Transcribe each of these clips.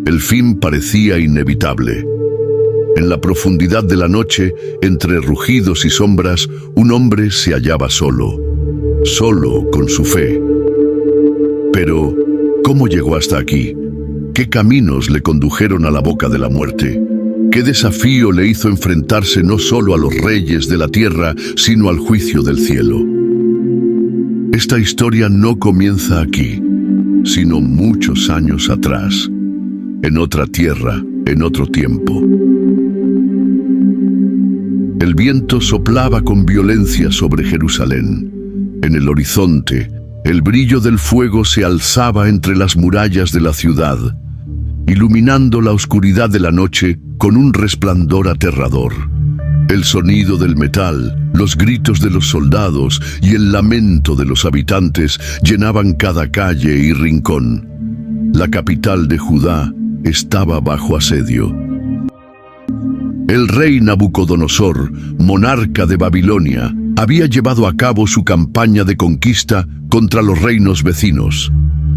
El fin parecía inevitable. En la profundidad de la noche, entre rugidos y sombras, un hombre se hallaba solo con su fe. Pero, ¿cómo llegó hasta aquí? ¿Qué caminos le condujeron a la boca de la muerte? ¿Qué desafío le hizo enfrentarse no solo a los reyes de la tierra, sino al juicio del cielo? Esta historia no comienza aquí, sino muchos años atrás, en otra tierra, en otro tiempo. El viento soplaba con violencia sobre Jerusalén. En el horizonte, el brillo del fuego se alzaba entre las murallas de la ciudad, iluminando la oscuridad de la noche con un resplandor aterrador. El sonido del metal, los gritos de los soldados y el lamento de los habitantes llenaban cada calle y rincón. La capital de Judá estaba bajo asedio. El rey Nabucodonosor, monarca de Babilonia, había llevado a cabo su campaña de conquista contra los reinos vecinos.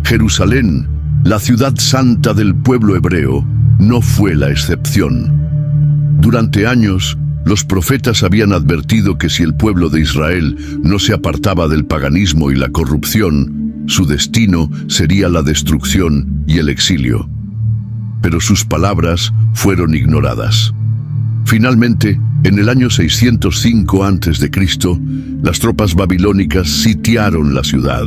Jerusalén, la ciudad santa del pueblo hebreo, no fue la excepción. Durante años, los profetas habían advertido que si el pueblo de Israel no se apartaba del paganismo y la corrupción, su destino sería la destrucción y el exilio. Pero sus palabras fueron ignoradas. Finalmente, en el año 605 a.C., las tropas babilónicas sitiaron la ciudad.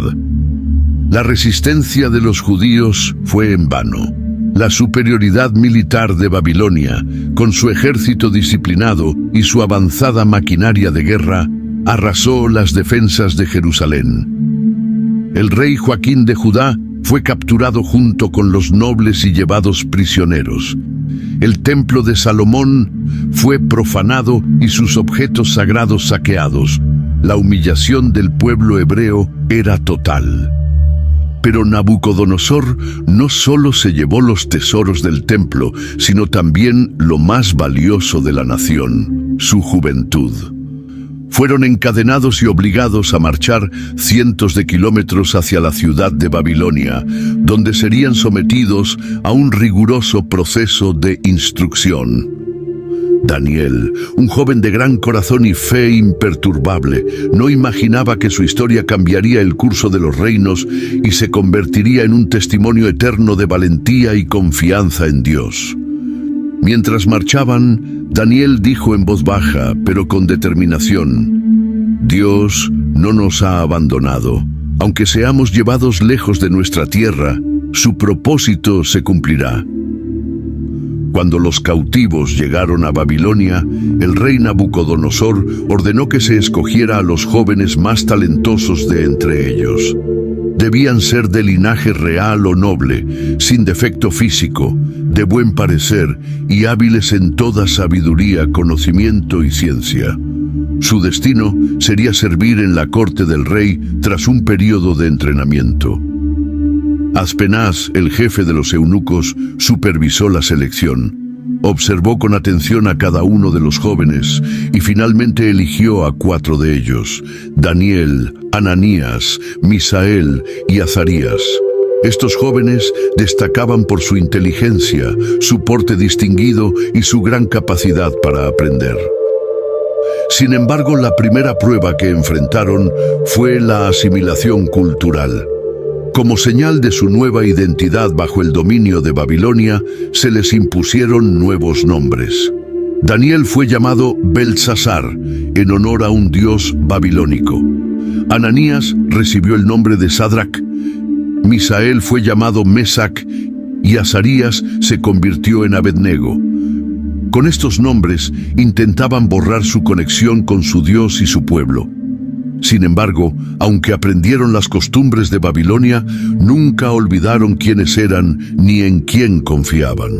La resistencia de los judíos fue en vano. La superioridad militar de Babilonia, con su ejército disciplinado y su avanzada maquinaria de guerra, arrasó las defensas de Jerusalén. El rey Joaquín de Judá fue capturado junto con los nobles y llevados prisioneros. El templo de Salomón fue profanado y sus objetos sagrados saqueados. La humillación del pueblo hebreo era total. Pero Nabucodonosor no solo se llevó los tesoros del templo, sino también lo más valioso de la nación, su juventud. Fueron encadenados y obligados a marchar cientos de kilómetros hacia la ciudad de Babilonia, donde serían sometidos a un riguroso proceso de instrucción. Daniel, un joven de gran corazón y fe imperturbable, no imaginaba que su historia cambiaría el curso de los reinos y se convertiría en un testimonio eterno de valentía y confianza en Dios. Mientras marchaban, Daniel dijo en voz baja, pero con determinación: Dios no nos ha abandonado. Aunque seamos llevados lejos de nuestra tierra, su propósito se cumplirá. Cuando los cautivos llegaron a Babilonia, el rey Nabucodonosor ordenó que se escogiera a los jóvenes más talentosos de entre ellos. Debían ser de linaje real o noble, sin defecto físico, de buen parecer y hábiles en toda sabiduría, conocimiento y ciencia. Su destino sería servir en la corte del rey tras un periodo de entrenamiento. Aspenaz, el jefe de los eunucos, supervisó la selección. Observó con atención a cada uno de los jóvenes y finalmente eligió a 4 de ellos: Daniel, Ananías, Misael y Azarías. Estos jóvenes destacaban por su inteligencia, su porte distinguido y su gran capacidad para aprender. Sin embargo, la primera prueba que enfrentaron fue la asimilación cultural. Como señal de su nueva identidad bajo el dominio de Babilonia, se les impusieron nuevos nombres. Daniel fue llamado Beltsasar, en honor a un dios babilónico. Ananías recibió el nombre de Sadrac. Misael fue llamado Mesac y Azarías se convirtió en Abednego. Con estos nombres intentaban borrar su conexión con su Dios y su pueblo. Sin embargo, aunque aprendieron las costumbres de Babilonia, nunca olvidaron quiénes eran ni en quién confiaban.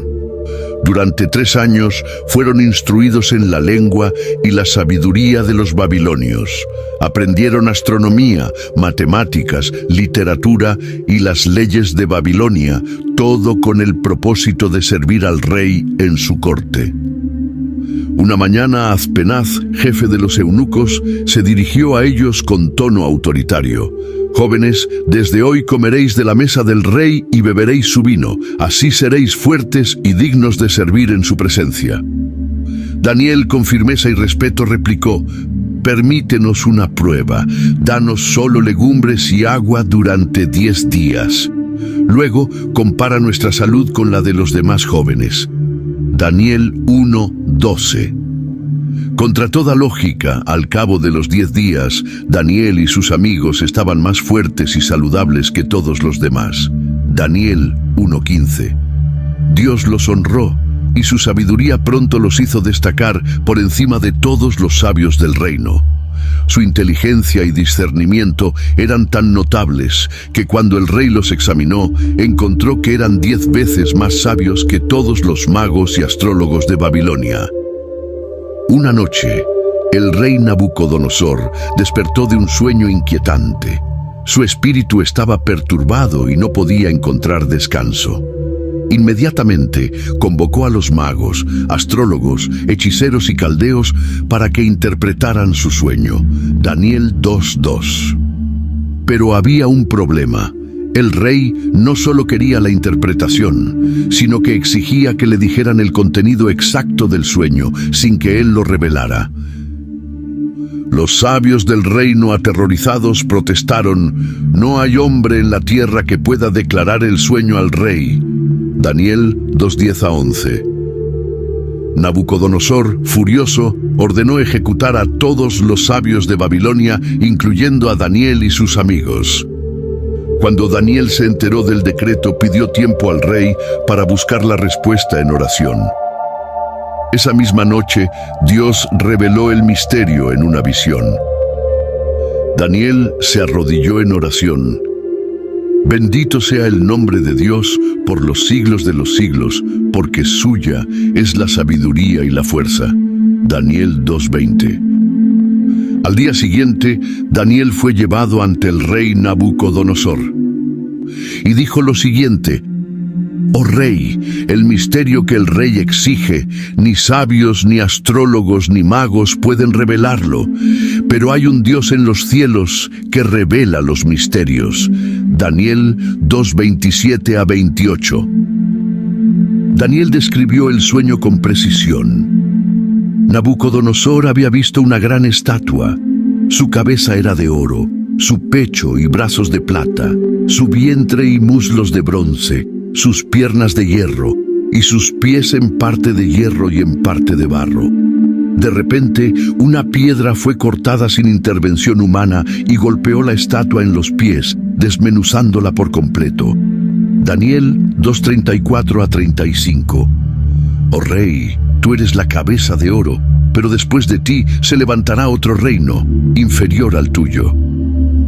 Durante 3 años fueron instruidos en la lengua y la sabiduría de los babilonios. Aprendieron astronomía, matemáticas, literatura y las leyes de Babilonia, todo con el propósito de servir al rey en su corte. Una mañana, Aspenaz, jefe de los eunucos, se dirigió a ellos con tono autoritario. Jóvenes, desde hoy comeréis de la mesa del rey y beberéis su vino, así seréis fuertes y dignos de servir en su presencia. Daniel, con firmeza y respeto, replicó: permítenos una prueba, danos solo legumbres y agua durante 10 días. Luego, compara nuestra salud con la de los demás jóvenes. Daniel 1:12. Contra toda lógica, al cabo de los 10 días, Daniel y sus amigos estaban más fuertes y saludables que todos los demás. Daniel 1:15. Dios los honró, y su sabiduría pronto los hizo destacar por encima de todos los sabios del reino. Su inteligencia y discernimiento eran tan notables que cuando el rey los examinó, encontró que eran 10 veces más sabios que todos los magos y astrólogos de Babilonia. Una noche, el rey Nabucodonosor despertó de un sueño inquietante. Su espíritu estaba perturbado y no podía encontrar descanso. Inmediatamente convocó a los magos, astrólogos, hechiceros y caldeos para que interpretaran su sueño. Daniel 2:2. Pero había un problema. El rey no solo quería la interpretación, sino que exigía que le dijeran el contenido exacto del sueño, sin que él lo revelara. Los sabios del reino, aterrorizados, protestaron: no hay hombre en la tierra que pueda declarar el sueño al rey. Daniel 2:10-11. Nabucodonosor, furioso, ordenó ejecutar a todos los sabios de Babilonia, incluyendo a Daniel y sus amigos. Cuando Daniel se enteró del decreto, pidió tiempo al rey para buscar la respuesta en oración. Esa misma noche, Dios reveló el misterio en una visión. Daniel se arrodilló en oración. Bendito sea el nombre de Dios por los siglos de los siglos, porque suya es la sabiduría y la fuerza. Daniel 2:20. Al día siguiente, Daniel fue llevado ante el rey Nabucodonosor y dijo lo siguiente: oh rey, el misterio que el rey exige, ni sabios, ni astrólogos, ni magos pueden revelarlo, pero hay un Dios en los cielos que revela los misterios. Daniel 2:27-28. Daniel describió el sueño con precisión. Nabucodonosor había visto una gran estatua. Su cabeza era de oro, su pecho y brazos de plata, su vientre y muslos de bronce, sus piernas de hierro y sus pies en parte de hierro y en parte de barro. De repente, una piedra fue cortada sin intervención humana y golpeó la estatua en los pies, desmenuzándola por completo. Daniel 2:34-35. Oh rey, tú eres la cabeza de oro, pero después de ti se levantará otro reino, inferior al tuyo.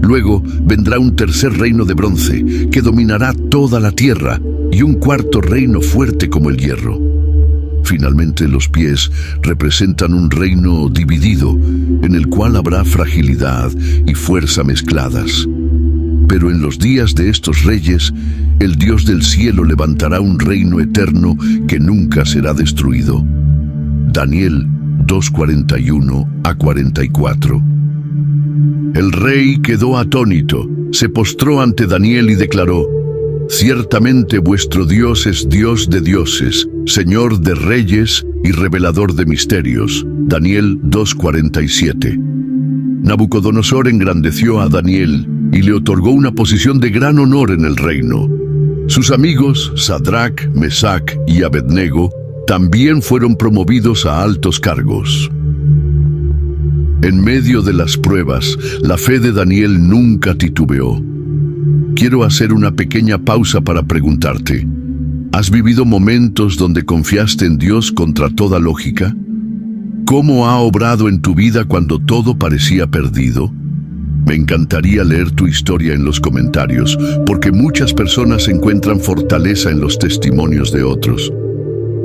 Luego vendrá un tercer reino de bronce, que dominará toda la tierra, y un cuarto reino fuerte como el hierro. Finalmente, los pies representan un reino dividido, en el cual habrá fragilidad y fuerza mezcladas. Pero en los días de estos reyes, el Dios del cielo levantará un reino eterno que nunca será destruido. Daniel 2:41-44. El rey quedó atónito, se postró ante Daniel y declaró: ciertamente vuestro Dios es Dios de dioses, Señor de reyes y revelador de misterios. Daniel 2:47. Nabucodonosor engrandeció a Daniel y le otorgó una posición de gran honor en el reino. Sus amigos, Sadrac, Mesac y Abednego, también fueron promovidos a altos cargos. En medio de las pruebas, la fe de Daniel nunca titubeó. Quiero hacer una pequeña pausa para preguntarte: ¿has vivido momentos donde confiaste en Dios contra toda lógica? ¿Cómo ha obrado en tu vida cuando todo parecía perdido? Me encantaría leer tu historia en los comentarios, porque muchas personas encuentran fortaleza en los testimonios de otros.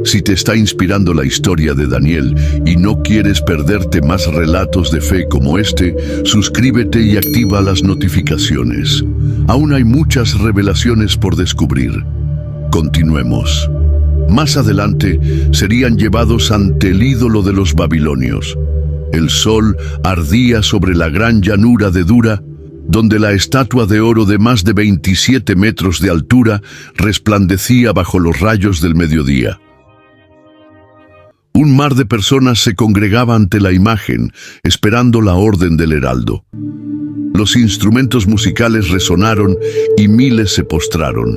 Si te está inspirando la historia de Daniel y no quieres perderte más relatos de fe como este, suscríbete y activa las notificaciones. Aún hay muchas revelaciones por descubrir. Continuemos. Más adelante serían llevados ante el ídolo de los babilonios. El sol ardía sobre la gran llanura de Dura, donde la estatua de oro de más de 27 metros de altura resplandecía bajo los rayos del mediodía. Un mar de personas se congregaba ante la imagen, esperando la orden del heraldo. Los instrumentos musicales resonaron y miles se postraron,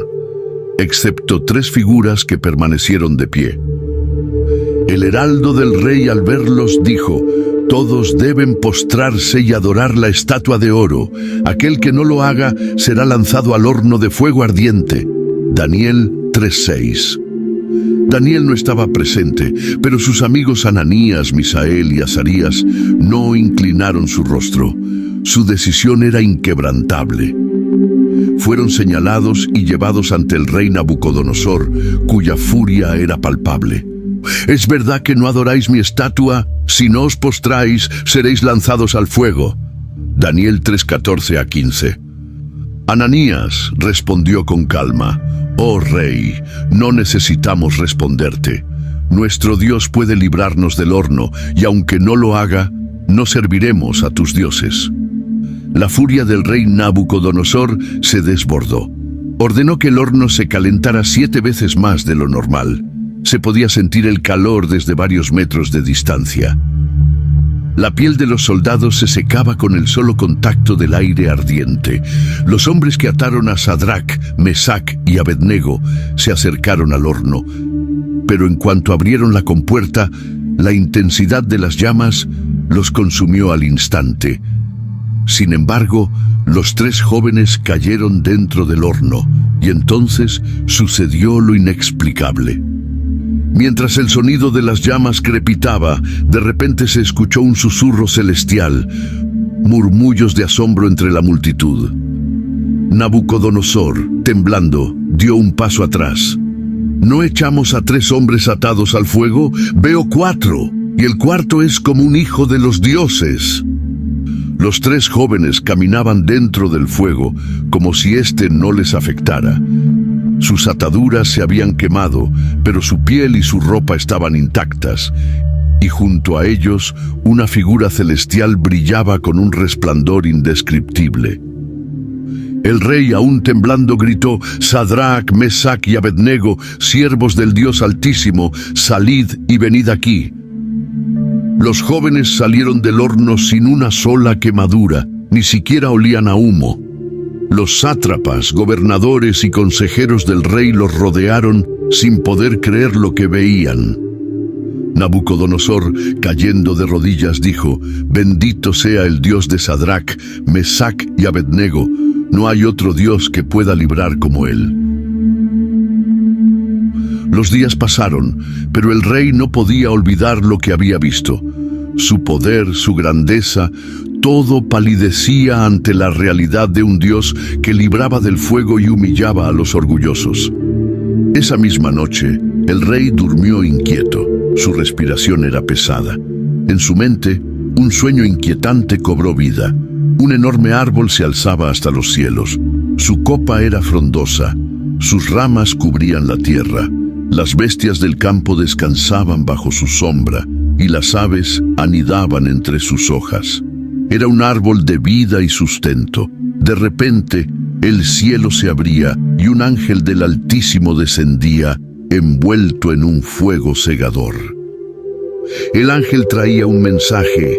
excepto 3 figuras que permanecieron de pie. El heraldo del rey, al verlos, dijo: «Todos deben postrarse y adorar la estatua de oro. Aquel que no lo haga será lanzado al horno de fuego ardiente». Daniel 3:6. Daniel no estaba presente, pero sus amigos Ananías, Misael y Azarías no inclinaron su rostro. Su decisión era inquebrantable. Fueron señalados y llevados ante el rey Nabucodonosor, cuya furia era palpable. «¿Es verdad que no adoráis mi estatua? Si no os postráis, seréis lanzados al fuego». Daniel 3:14-15. Ananías respondió con calma: «Oh rey, no necesitamos responderte. Nuestro Dios puede librarnos del horno, y aunque no lo haga, no serviremos a tus dioses». La furia del rey Nabucodonosor se desbordó. Ordenó que el horno se calentara 7 veces más de lo normal. Se podía sentir el calor desde varios metros de distancia. La piel de los soldados se secaba con el solo contacto del aire ardiente. Los hombres que ataron a Sadrac, Mesac y Abednego se acercaron al horno, pero en cuanto abrieron la compuerta, la intensidad de las llamas los consumió al instante. Sin embargo, los 3 jóvenes cayeron dentro del horno, y entonces sucedió lo inexplicable. Mientras el sonido de las llamas crepitaba, de repente se escuchó un susurro celestial, murmullos de asombro entre la multitud. Nabucodonosor, temblando, dio un paso atrás. ¿No echamos a 3 hombres atados al fuego? Veo 4, y el cuarto es como un hijo de los dioses. Los 3 jóvenes caminaban dentro del fuego, como si éste no les afectara. Sus ataduras se habían quemado, pero su piel y su ropa estaban intactas, y junto a ellos una figura celestial brillaba con un resplandor indescriptible. El rey, aún temblando, gritó: «Sadrac, Mesac y Abednego, siervos del Dios Altísimo, salid y venid aquí». Los jóvenes salieron del horno sin una sola quemadura, ni siquiera olían a humo. Los sátrapas, gobernadores y consejeros del rey los rodearon sin poder creer lo que veían. Nabucodonosor, cayendo de rodillas, dijo: «Bendito sea el Dios de Sadrac, Mesac y Abednego. No hay otro Dios que pueda librar como él». Los días pasaron, pero el rey no podía olvidar lo que había visto. Su poder, su grandeza, todo palidecía ante la realidad de un Dios que libraba del fuego y humillaba a los orgullosos. Esa misma noche, el rey durmió inquieto. Su respiración era pesada. En su mente, un sueño inquietante cobró vida. Un enorme árbol se alzaba hasta los cielos. Su copa era frondosa. Sus ramas cubrían la tierra. Las bestias del campo descansaban bajo su sombra, y las aves anidaban entre sus hojas. Era un árbol de vida y sustento. De repente, el cielo se abría y un ángel del Altísimo descendía, envuelto en un fuego cegador. El ángel traía un mensaje: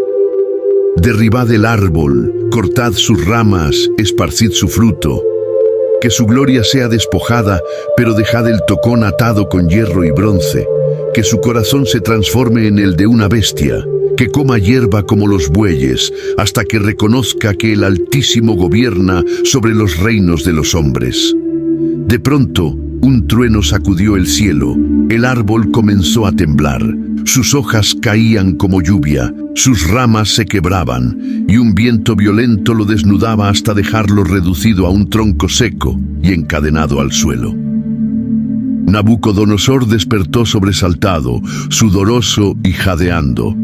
«Derribad el árbol, cortad sus ramas, esparcid su fruto. Que su gloria sea despojada, pero dejad el tocón atado con hierro y bronce. Que su corazón se transforme en el de una bestia, que coma hierba como los bueyes, hasta que reconozca que el Altísimo gobierna sobre los reinos de los hombres». De pronto, un trueno sacudió el cielo. El árbol comenzó a temblar. Sus hojas caían como lluvia, sus ramas se quebraban, y un viento violento lo desnudaba hasta dejarlo reducido a un tronco seco y encadenado al suelo. Nabucodonosor despertó sobresaltado, sudoroso y jadeando.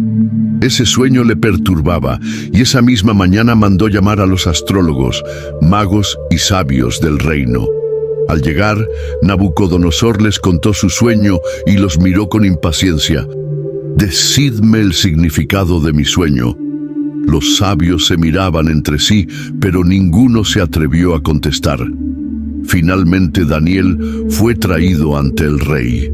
Ese sueño le perturbaba, y esa misma mañana mandó llamar a los astrólogos, magos y sabios del reino. Al llegar, Nabucodonosor les contó su sueño y los miró con impaciencia. «Decidme el significado de mi sueño». Los sabios se miraban entre sí, pero ninguno se atrevió a contestar. Finalmente Daniel fue traído ante el rey.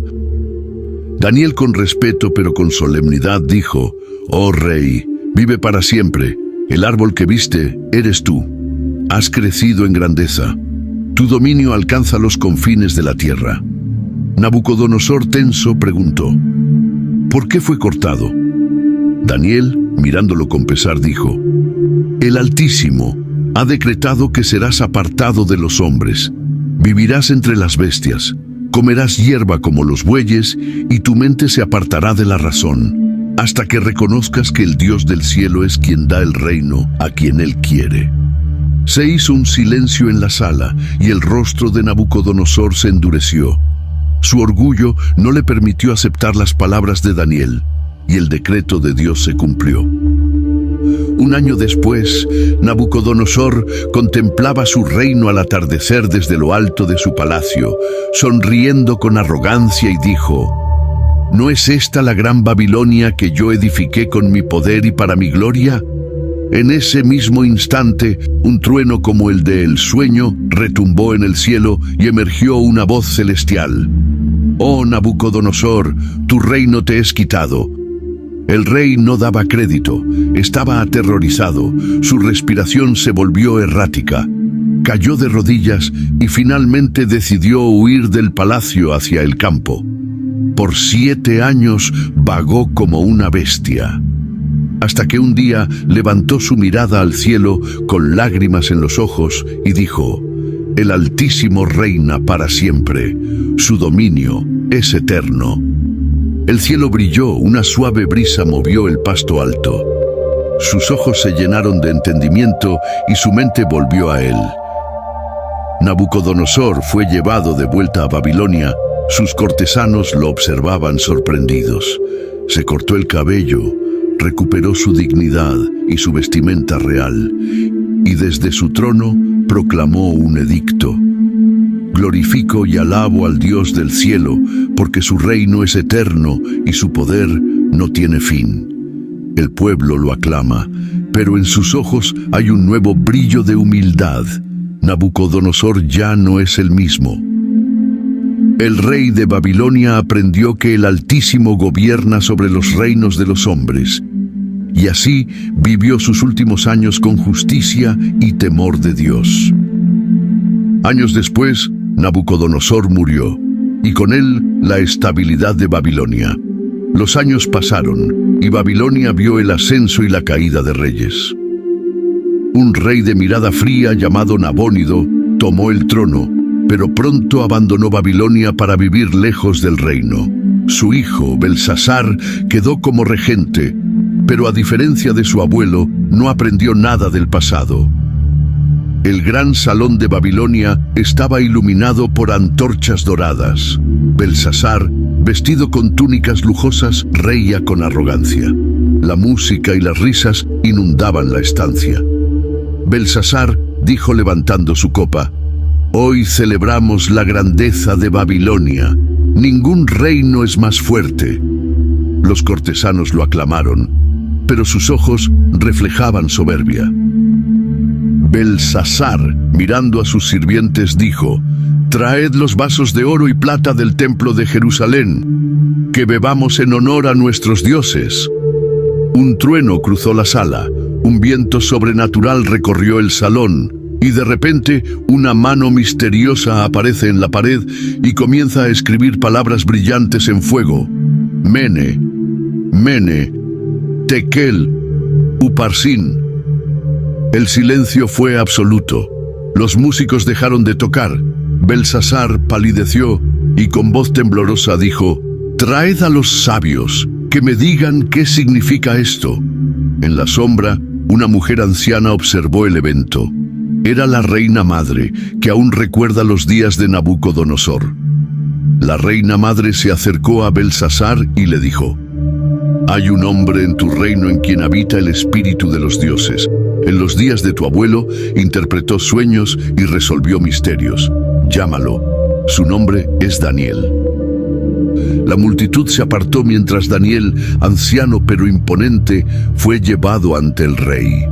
Daniel, con respeto pero con solemnidad, dijo: «Oh rey, vive para siempre. El árbol que viste eres tú. Has crecido en grandeza. Tu dominio alcanza los confines de la tierra». Nabucodonosor, tenso, preguntó: «¿Por qué fue cortado?». Daniel, mirándolo con pesar, dijo: «El Altísimo ha decretado que serás apartado de los hombres. Vivirás entre las bestias, comerás hierba como los bueyes, y tu mente se apartará de la razón, hasta que reconozcas que el Dios del cielo es quien da el reino a quien Él quiere». Se hizo un silencio en la sala, y el rostro de Nabucodonosor se endureció. Su orgullo no le permitió aceptar las palabras de Daniel, y el decreto de Dios se cumplió. Un año después, Nabucodonosor contemplaba su reino al atardecer desde lo alto de su palacio, sonriendo con arrogancia, y dijo: «¿No es esta la gran Babilonia que yo edifiqué con mi poder y para mi gloria?». En ese mismo instante, un trueno como el del sueño retumbó en el cielo y emergió una voz celestial: «Oh Nabucodonosor, tu reino te es quitado». El rey no daba crédito, estaba aterrorizado, su respiración se volvió errática. Cayó de rodillas y finalmente decidió huir del palacio hacia el campo. Por 7 años vagó como una bestia, hasta que un día levantó su mirada al cielo con lágrimas en los ojos y dijo: «El Altísimo reina para siempre, su dominio es eterno». El cielo brilló, una suave brisa movió el pasto alto. Sus ojos se llenaron de entendimiento y su mente volvió a él. Nabucodonosor fue llevado de vuelta a Babilonia. Sus cortesanos lo observaban sorprendidos. Se cortó el cabello, recuperó su dignidad y su vestimenta real, y desde su trono proclamó un edicto: «Glorifico y alabo al Dios del cielo, porque su reino es eterno y su poder no tiene fin». El pueblo lo aclama, pero en sus ojos hay un nuevo brillo de humildad. Nabucodonosor ya no es el mismo. El rey de Babilonia aprendió que el Altísimo gobierna sobre los reinos de los hombres, y así vivió sus últimos años con justicia y temor de Dios. Años después, Nabucodonosor murió, y con él la estabilidad de Babilonia. Los años pasaron, y Babilonia vio el ascenso y la caída de reyes. Un rey de mirada fría llamado Nabónido tomó el trono, pero pronto abandonó Babilonia para vivir lejos del reino. Su hijo, Belsasar, quedó como regente, pero a diferencia de su abuelo, no aprendió nada del pasado. El gran salón de Babilonia estaba iluminado por antorchas doradas. Belsasar, vestido con túnicas lujosas, reía con arrogancia. La música y las risas inundaban la estancia. Belsasar dijo levantando su copa: «Hoy celebramos la grandeza de Babilonia. Ningún reino es más fuerte». Los cortesanos lo aclamaron, pero sus ojos reflejaban soberbia. Belsasar, mirando a sus sirvientes, dijo: «Traed los vasos de oro y plata del templo de Jerusalén, que bebamos en honor a nuestros dioses». Un trueno cruzó la sala, un viento sobrenatural recorrió el salón, y de repente una mano misteriosa aparece en la pared y comienza a escribir palabras brillantes en fuego: «Mene, Mene, Tekel, Uparsin». El silencio fue absoluto. Los músicos dejaron de tocar. Belsasar palideció y con voz temblorosa dijo: «Traed a los sabios, que me digan qué significa esto». En la sombra, una mujer anciana observó el evento. Era la reina madre, que aún recuerda los días de Nabucodonosor. La reina madre se acercó a Belsasar y le dijo: «Hay un hombre en tu reino en quien habita el espíritu de los dioses. En los días de tu abuelo interpretó sueños y resolvió misterios. Llámalo. Su nombre es Daniel». La multitud se apartó mientras Daniel, anciano pero imponente, fue llevado ante el rey.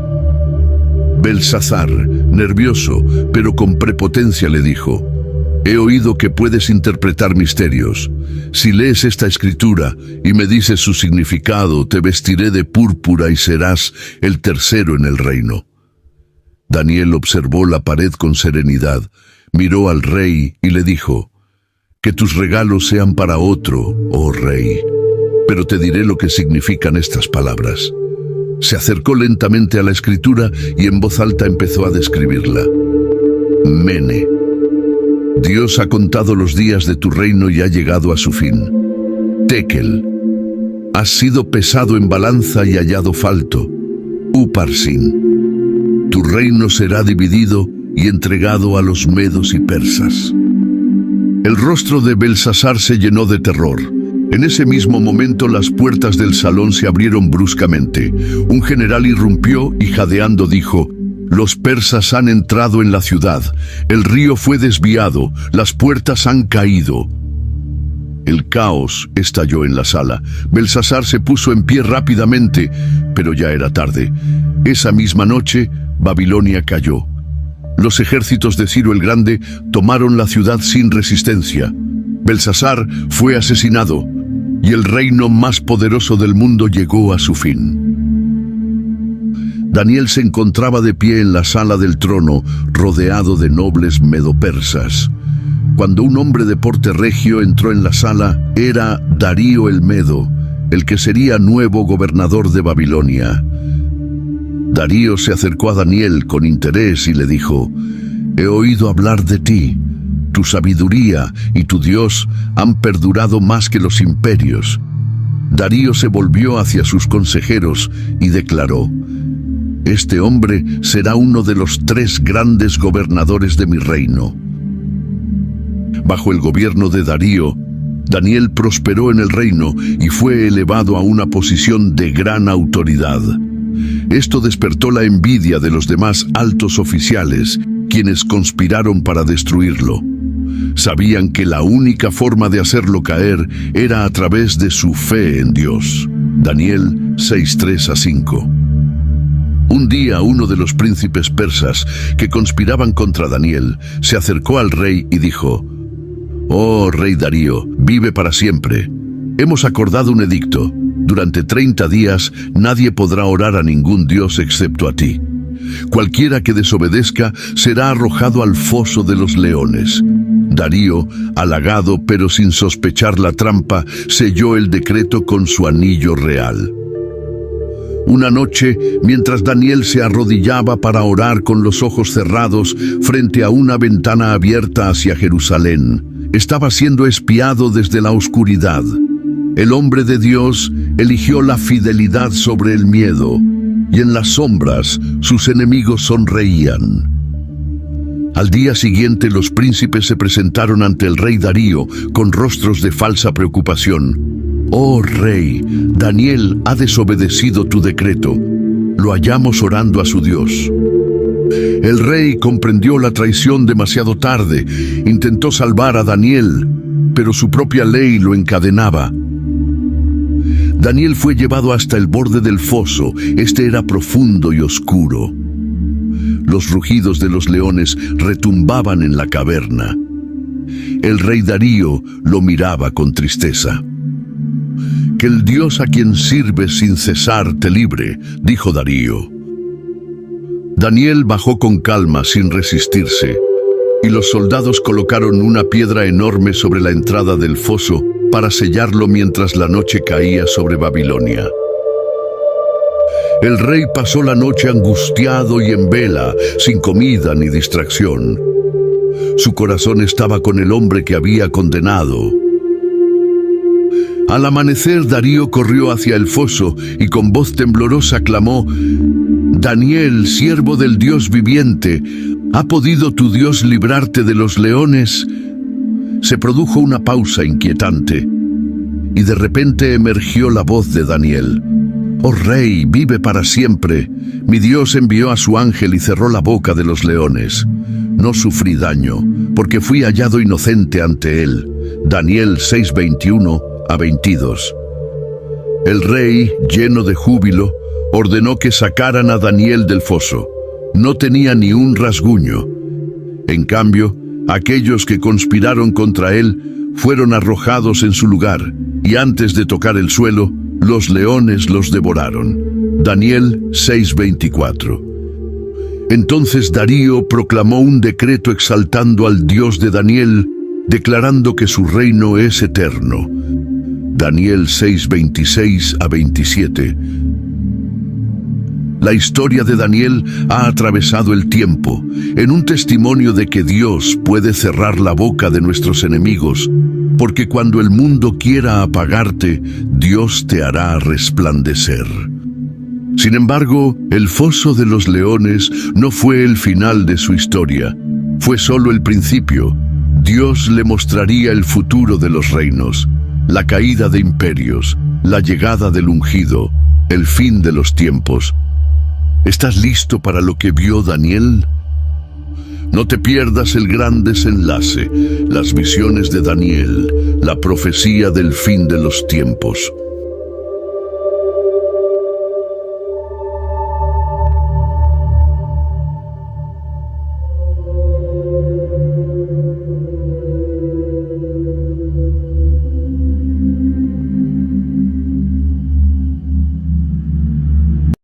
Belsasar, nervioso, pero con prepotencia, le dijo: «He oído que puedes interpretar misterios. Si lees esta escritura y me dices su significado, te vestiré de púrpura y serás el tercero en el reino». Daniel observó la pared con serenidad, miró al rey y le dijo: «Que tus regalos sean para otro, oh rey, pero te diré lo que significan estas palabras». Se acercó lentamente a la escritura y en voz alta empezó a describirla. Mene. Dios ha contado los días de tu reino y ha llegado a su fin. Tekel. Has sido pesado en balanza y hallado falto. Uparsin. Tu reino será dividido y entregado a los medos y persas. El rostro de Belsasar se llenó de terror. En ese mismo momento las puertas del salón se abrieron bruscamente. Un general irrumpió y jadeando dijo: «Los persas han entrado en la ciudad. El río fue desviado. Las puertas han caído». El caos estalló en la sala. Belsasar se puso en pie rápidamente, pero ya era tarde. Esa misma noche, Babilonia cayó. Los ejércitos de Ciro el Grande tomaron la ciudad sin resistencia. Belsasar fue asesinado y el reino más poderoso del mundo llegó a su fin. Daniel se encontraba de pie en la sala del trono, rodeado de nobles medopersas. Cuando un hombre de porte regio entró en la sala, era Darío el Medo, el que sería nuevo gobernador de Babilonia. Darío se acercó a Daniel con interés y le dijo: «He oído hablar de ti. Tu sabiduría y tu Dios han perdurado más que los imperios». Darío se volvió hacia sus consejeros y declaró: «Este hombre será uno de los 3 grandes gobernadores de mi reino». Bajo el gobierno de Darío, Daniel prosperó en el reino y fue elevado a una posición de gran autoridad. Esto despertó la envidia de los demás altos oficiales, quienes conspiraron para destruirlo. Sabían que la única forma de hacerlo caer era a través de su fe en Dios. Daniel 6:3-5. Un día uno de los príncipes persas que conspiraban contra Daniel se acercó al rey y dijo: «Oh rey Darío, vive para siempre. Hemos acordado un edicto. Durante 30 días nadie podrá orar a ningún dios excepto a ti. Cualquiera que desobedezca será arrojado al foso de los leones». Darío, halagado pero sin sospechar la trampa, selló el decreto con su anillo real. Una noche, mientras Daniel se arrodillaba para orar con los ojos cerrados frente a una ventana abierta hacia Jerusalén, estaba siendo espiado desde la oscuridad. El hombre de Dios eligió la fidelidad sobre el miedo, y en las sombras sus enemigos sonreían. Al día siguiente los príncipes se presentaron ante el rey Darío con rostros de falsa preocupación. «Oh rey, Daniel ha desobedecido tu decreto. Lo hallamos orando a su Dios». El rey comprendió la traición demasiado tarde. Intentó salvar a Daniel, pero su propia ley lo encadenaba. Daniel fue llevado hasta el borde del foso. Este era profundo y oscuro. Los rugidos de los leones retumbaban en la caverna. El rey Darío lo miraba con tristeza. «Que el Dios a quien sirves sin cesar te libre», dijo Darío. Daniel bajó con calma sin resistirse, y los soldados colocaron una piedra enorme sobre la entrada del foso para sellarlo mientras la noche caía sobre Babilonia. El rey pasó la noche angustiado y en vela, sin comida ni distracción. Su corazón estaba con el hombre que había condenado. Al amanecer, Darío corrió hacia el foso y con voz temblorosa clamó: «Daniel, siervo del Dios viviente, ¿ha podido tu Dios librarte de los leones?». Se produjo una pausa inquietante y de repente emergió la voz de Daniel: «Oh rey, vive para siempre. Mi Dios envió a su ángel y cerró la boca de los leones. No sufrí daño, porque fui hallado inocente ante él. Daniel 6:21-22. El rey, lleno de júbilo, ordenó que sacaran a Daniel del foso. No tenía ni un rasguño. En cambio, aquellos que conspiraron contra él fueron arrojados en su lugar, y antes de tocar el suelo, los leones los devoraron. Daniel 6:24. Entonces Darío proclamó un decreto exaltando al Dios de Daniel, declarando que su reino es eterno. Daniel 6:26-27. La historia de Daniel ha atravesado el tiempo, en un testimonio de que Dios puede cerrar la boca de nuestros enemigos, porque cuando el mundo quiera apagarte, Dios te hará resplandecer. Sin embargo, el foso de los leones no fue el final de su historia, fue solo el principio. Dios le mostraría el futuro de los reinos, la caída de imperios, la llegada del ungido, el fin de los tiempos. ¿Estás listo para lo que vio Daniel? No te pierdas el gran desenlace, las visiones de Daniel, la profecía del fin de los tiempos.